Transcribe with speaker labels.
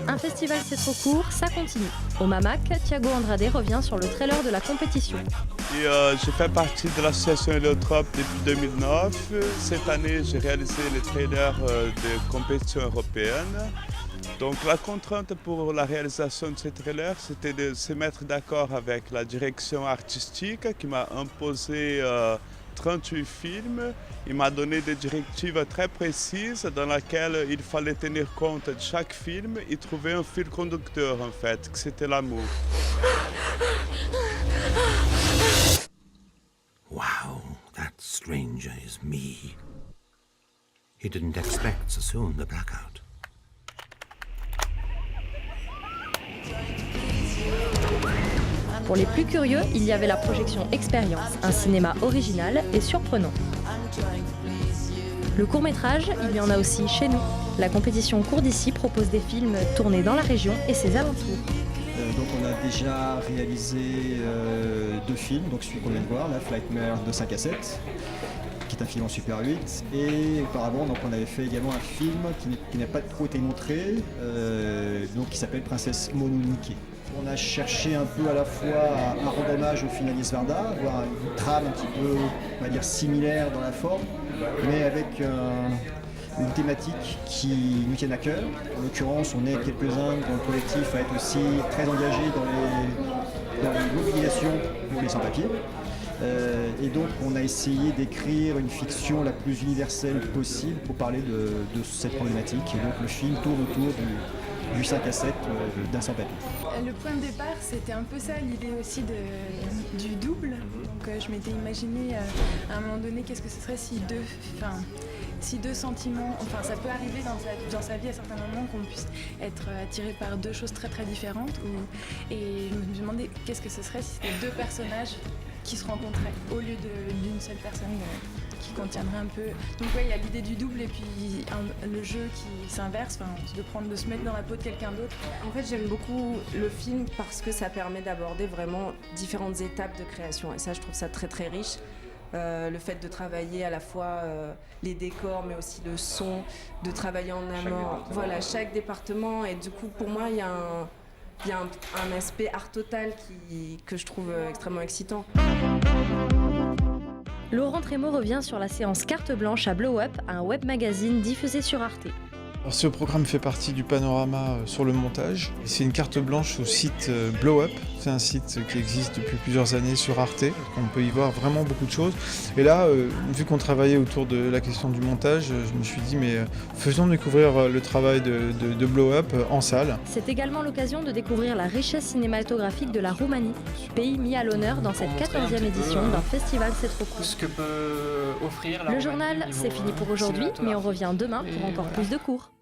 Speaker 1: Un festival c'est trop court, ça continue. Au Mamac, Thiago Andrade revient sur le trailer de la compétition.
Speaker 2: Je fais partie de l'association Héliotrope depuis 2009. Cette année, j'ai réalisé les trailers de compétition européenne. Donc la contrainte pour la réalisation de ces trailers, c'était de se mettre d'accord avec la direction artistique qui m'a imposé 38 films. Il m'a donné des directives très précises dans lesquelles il fallait tenir compte de chaque film et trouver un fil conducteur en fait, que c'était l'amour.
Speaker 3: Wow, that stranger is me. He didn't expect so soon the blackout.
Speaker 1: Pour les plus curieux, il y avait la projection Expérience, un cinéma original et surprenant. Le court-métrage, il y en a aussi chez nous. La compétition Cours d'ici propose des films tournés dans la région et ses alentours.
Speaker 4: Donc on a déjà réalisé 2 films, donc celui qu'on vient de voir, la Flightmare de 5 à 7, qui est un film en Super 8, et auparavant donc, on avait fait également un film qui n'a pas trop été montré, donc qui s'appelle Princesse Mononoke. On a cherché un peu à la fois à rendre hommage au film Agnès Varda, avoir une trame un petit peu, on va dire, similaire dans la forme, mais avec une thématique qui nous tienne à cœur. En l'occurrence, on est quelques-uns dans le collectif à être aussi très engagés dans les mobilisations pour les sans-papiers. Et donc on a essayé d'écrire une fiction la plus universelle possible pour parler de cette problématique. Et donc le film tourne autour du 5 à 7 d'un sans-papier.
Speaker 5: Le point de départ, c'était un peu ça, l'idée aussi du double. Donc je m'étais imaginé à un moment donné qu'est-ce que ce serait si deux sentiments, enfin ça peut arriver dans sa vie à certains moments qu'on puisse être attiré par deux choses très très différentes. Et je me demandais qu'est-ce que ce serait si c'était deux personnages qui se rencontraient au lieu d'une seule personne qui contiendrait un peu. Donc ouais, il y a l'idée du double et puis le jeu qui s'inverse, de se mettre dans la peau de quelqu'un d'autre.
Speaker 6: En fait, j'aime beaucoup le film parce que ça permet d'aborder vraiment différentes étapes de création. Et ça, je trouve ça très très riche. Le fait de travailler à la fois les décors, mais aussi le son, de travailler en amont. Voilà, chaque département. Et du coup, pour moi, il y a un aspect art total que je trouve extrêmement excitant.
Speaker 1: Laurent Trémaux revient sur la séance Carte Blanche à Blow Up, un web magazine diffusé sur Arte.
Speaker 7: Alors, ce programme fait partie du panorama sur le montage. C'est une carte blanche au site Blow Up. C'est un site qui existe depuis plusieurs années sur Arte. On peut y voir vraiment beaucoup de choses. Et là, vu qu'on travaillait autour de la question du montage, je me suis dit mais faisons découvrir le travail de Blow Up en salle.
Speaker 1: C'est également l'occasion de découvrir la richesse cinématographique de la Roumanie, pays mis à l'honneur dans cette 14e édition d'un festival C'est trop court.
Speaker 8: Ce que peut offrir la
Speaker 1: Le
Speaker 8: Roumanie
Speaker 1: journal, c'est fini pour aujourd'hui, mais on revient demain pour encore plus de cours.